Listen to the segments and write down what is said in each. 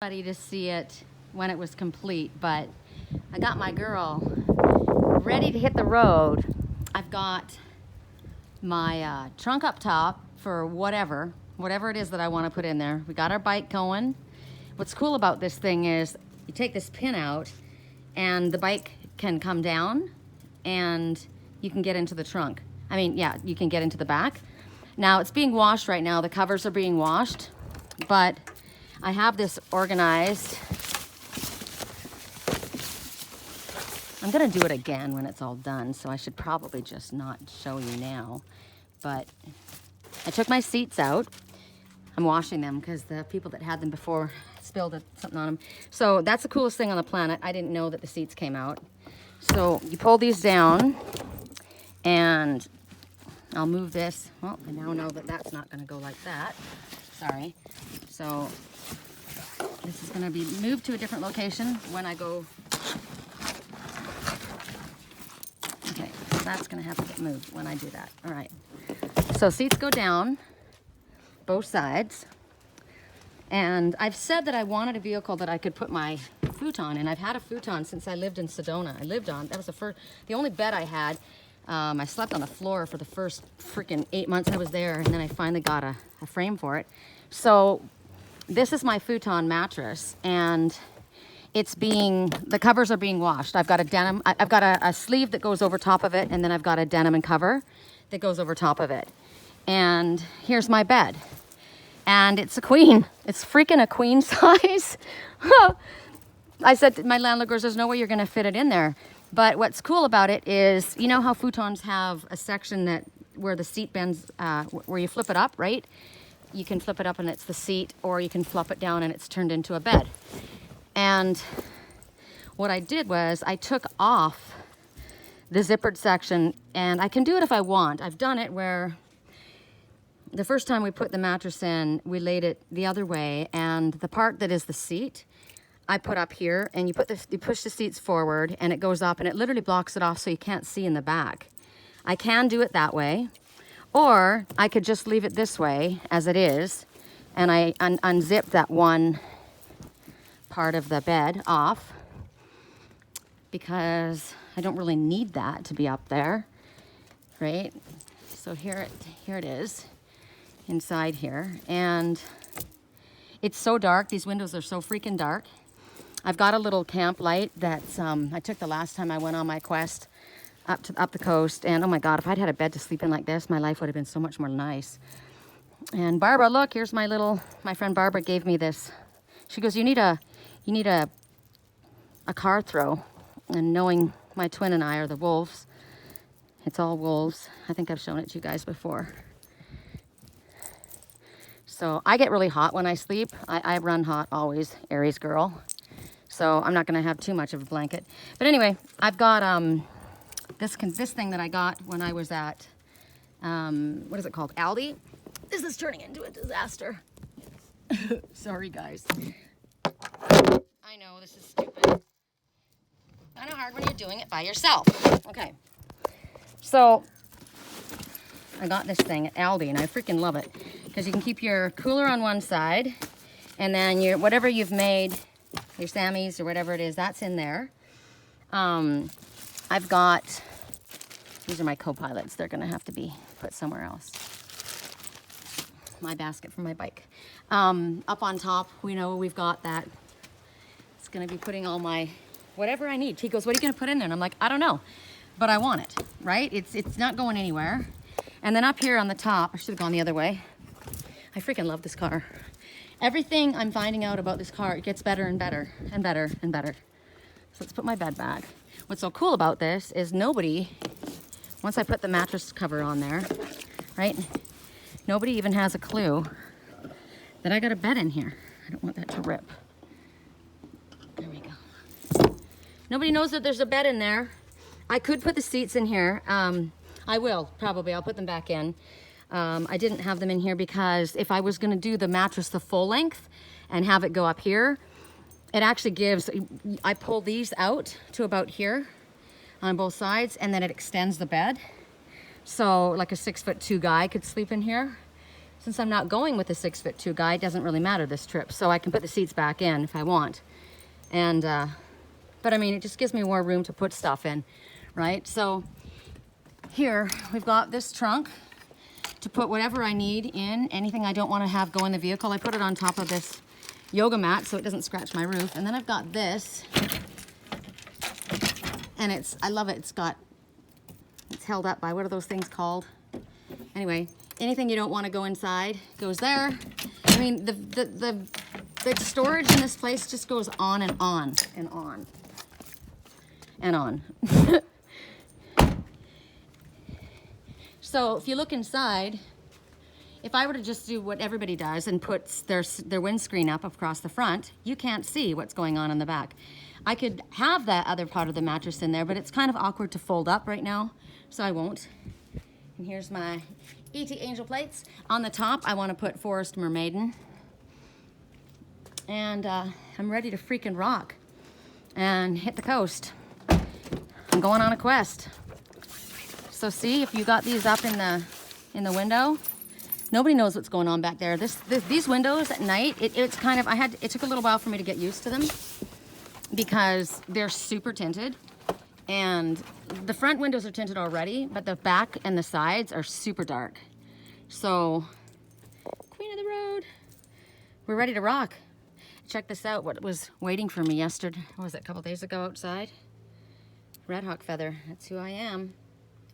To see it when it was complete, but I got my girl ready to hit the road. I've got my trunk up top for whatever it is that I want to put in there. We got our bike going. What's cool about this thing is you take this pin out and the bike can come down and you can get into the trunk. I mean, yeah, you can get into the back. Now it's being washed right now. The covers are being washed, but I have this organized. I'm gonna do it again when it's all done, so I should probably just not show you now. But I took my seats out. I'm washing them because the people that had them before spilled something on them. So that's the coolest thing on the planet. I didn't know that the seats came out. So you pull these down and I'll move this. Well, I now know that that's not gonna go like that. Sorry. So this is going to be moved to a different location when I go. Okay, so that's going to have to get moved when I do that. All right. So seats go down, both sides. And I've said that I wanted a vehicle that I could put my futon in. I've had a futon since I lived in Sedona. That was the only bed I had. I slept on the floor for the first freaking 8 months I was there, and then I finally got a frame for it. So this is my futon mattress, and the covers are being washed. I've got a denim, I've got a sleeve that goes over top of it, and then I've got a denim and cover that goes over top of it. And here's my bed. And it's a queen. It's freaking a queen size. I said to my landlord, goes, there's no way you're gonna fit it in there. But what's cool about it is, you know how futons have a section where the seat bends, where you flip it up, right? You can flip it up and it's the seat, or you can flop it down and it's turned into a bed. And what I did was I took off the zippered section, and I can do it if I want. I've done it where the first time we put the mattress in, we laid it the other way, and the part that is the seat, I put up here, and you push the seats forward and it goes up and it literally blocks it off so you can't see in the back. I can do it that way. Or I could just leave it this way as it is, and I unzip that one part of the bed off because I don't really need that to be up there, right? So here it is inside here, and it's so dark. These windows are so freaking dark. I've got a little camp light that's I took the last time I went on my quest up the coast, and oh my god, if I'd had a bed to sleep in like this, my life would have been so much more nice. And Barbara, look, here's my friend Barbara gave me this. She goes, you need a car throw. And knowing my twin and I are the wolves, it's all wolves. I think I've shown it to you guys before. So I get really hot when I sleep. I run hot always, Aries girl. So I'm not gonna have too much of a blanket. But anyway, I've got this thing that I got when I was at, what is it called? Aldi. This is turning into a disaster. Sorry, guys. I know, this is stupid. Kind of hard when you're doing it by yourself. Okay. So, I got this thing at Aldi, and I freaking love it. Because you can keep your cooler on one side, and then whatever you've made, your Sammys or whatever it is, that's in there. I've got, these are my co-pilots. They're gonna have to be put somewhere else. My basket for my bike. Up on top, we've got that. It's gonna be putting all my, whatever I need. He goes, what are you gonna put in there? And I'm like, I don't know, but I want it, right? It's not going anywhere. And then up here on the top, I should have gone the other way. I freaking love this car. Everything I'm finding out about this car, it gets better and better and better and better. So let's put my bed back. What's so cool about this is once I put the mattress cover on there, right? Nobody even has a clue that I got a bed in here. I don't want that to rip. There we go. Nobody knows that there's a bed in there. I could put the seats in here. I will, probably. I'll put them back in. I didn't have them in here because if I was gonna do the mattress the full length and have it go up here, it actually I pull these out to about here on both sides, and then it extends the bed. So like a 6'2" guy could sleep in here. since I'm not going with a 6'2" guy, it doesn't really matter this trip. So I can put the seats back in if I want. And, but I mean, it just gives me more room to put stuff in, right? So here we've got this trunk to put whatever I need in, anything I don't want to have go in the vehicle. I put it on top of this yoga mat so it doesn't scratch my roof. And then I've got this, and I love it. It's held up by, what are those things called? Anyway, anything you don't want to go inside goes there. I mean, the storage in this place just goes on and on and on and on. So if you look inside, if I were to just do what everybody does and put their windscreen up across the front, you can't see what's going on in the back. I could have that other part of the mattress in there, but it's kind of awkward to fold up right now, so I won't. And here's my ET Angel plates. On the top, I want to put Forest Mermaiden. And I'm ready to freaking rock and hit the coast. I'm going on a quest. So see, if you got these up in the window, nobody knows what's going on back there. These windows at night, it's kind of, it took a little while for me to get used to them because they're super tinted. And the front windows are tinted already, but the back and the sides are super dark. So, queen of the road, we're ready to rock. Check this out, what was waiting for me yesterday, what was it, a couple days ago outside? Red Hawk feather, that's who I am.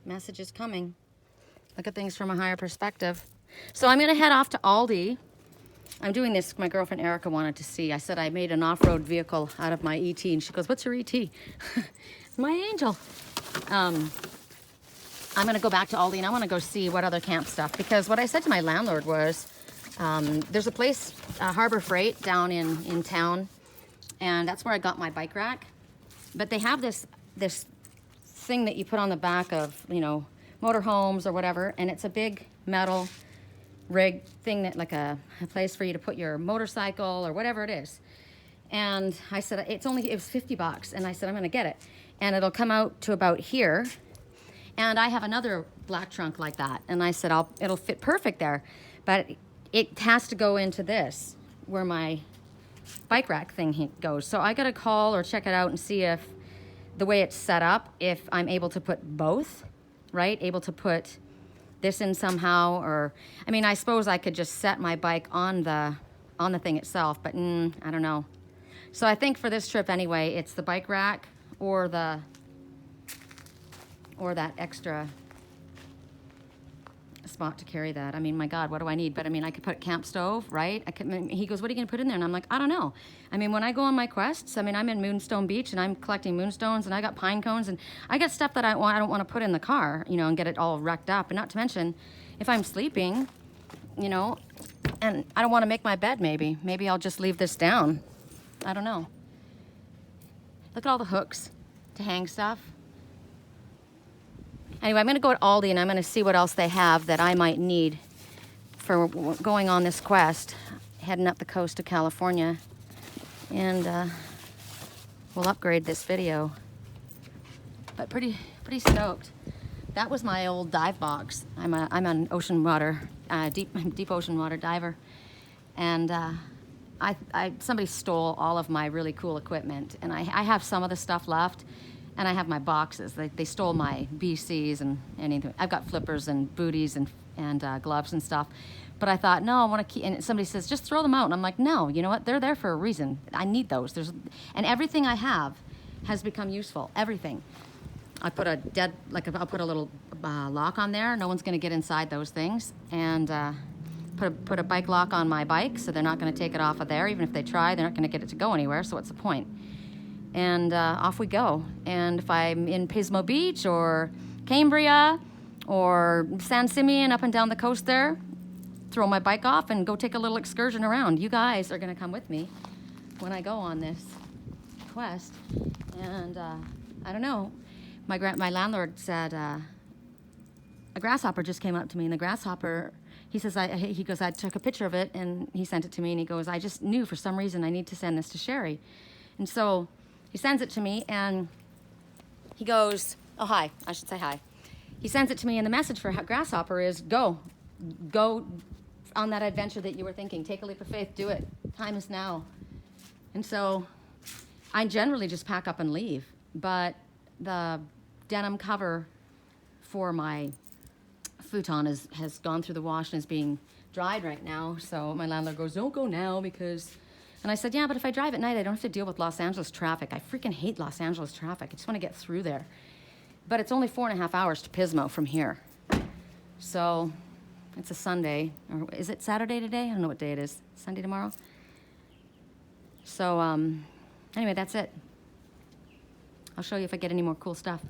Message is coming. Look at things from a higher perspective. So I'm gonna head off to Aldi. I'm doing this, my girlfriend Erica wanted to see. I said I made an off-road vehicle out of my ET, and she goes, what's your ET? My Angel. I'm gonna go back to Aldi and I wanna go see what other camp stuff, because what I said to my landlord was, there's a place, Harbor Freight down in town, and that's where I got my bike rack. But they have this thing that you put on the back of, you know, motorhomes or whatever, and it's a big metal rig thing that, like a place for you to put your motorcycle or whatever it is. And I said, it was 50 bucks, and I said, I'm gonna get it. And it'll come out to about here. And I have another black trunk like that, and I said, it'll fit perfect there, but it has to go into this, where my bike rack thing goes. So I gotta call or check it out and see if the way it's set up, if I'm able to put both, right? Able to put this in somehow, or, I mean, I suppose I could just set my bike on the thing itself, but I don't know. So I think for this trip anyway, it's the bike rack or that extra spot to carry that. I mean, my God, what do I need? But I mean, I could put a camp stove, right? He goes, what are you gonna put in there? And I'm like, I don't know. I mean, when I go on my quests, I mean, I'm in Moonstone Beach and I'm collecting moonstones, and I got pine cones, and I got stuff that I don't want to put in the car, you know, and get it all wrecked up. And not to mention, if I'm sleeping, you know, and I don't want to make my bed, maybe I'll just leave this down. I don't know. Look at all the hooks to hang stuff. Anyway, I'm going to go to Aldi and I'm going to see what else they have that I might need for going on this quest, heading up the coast of California. And we'll upgrade this video. But pretty pretty stoked. That was my old dive box. I'm an ocean water, deep ocean water diver, and somebody stole all of my really cool equipment, and I have some of the stuff left, and I have my boxes. They stole my BCs and anything. I've got flippers and booties and gloves and stuff. But I thought, no, I want to keep, and somebody says, just throw them out. And I'm like, no, you know what? They're there for a reason. I need those. And everything I have has become useful. Everything. I'll put a little lock on there. No one's going to get inside those things. And put a bike lock on my bike, so they're not going to take it off of there. Even if they try, they're not going to get it to go anywhere. So what's the point? And off we go. And if I'm in Pismo Beach or Cambria or San Simeon up and down the coast there, throw my bike off and go take a little excursion around. You guys are going to come with me when I go on this quest. And I don't know. My landlord said a grasshopper just came up to me, and the grasshopper, he says, he goes, I took a picture of it, and he sent it to me, and he goes, I just knew for some reason I need to send this to Sherry. And so he sends it to me, and he goes, oh, hi, I should say hi. He sends it to me, and the message for grasshopper is go on that adventure that you were thinking. Take a leap of faith, do it. Time is now. And so I generally just pack up and leave, but the denim cover for my futon has gone through the wash and is being dried right now. So my landlord goes, don't go now because, and I said, yeah, but if I drive at night, I don't have to deal with Los Angeles traffic. I freaking hate Los Angeles traffic. I just want to get through there. But it's only 4.5 hours to Pismo from here. So it's a Sunday, or is it Saturday today? I don't know what day it is. Sunday tomorrow? So anyway, that's it. I'll show you if I get any more cool stuff.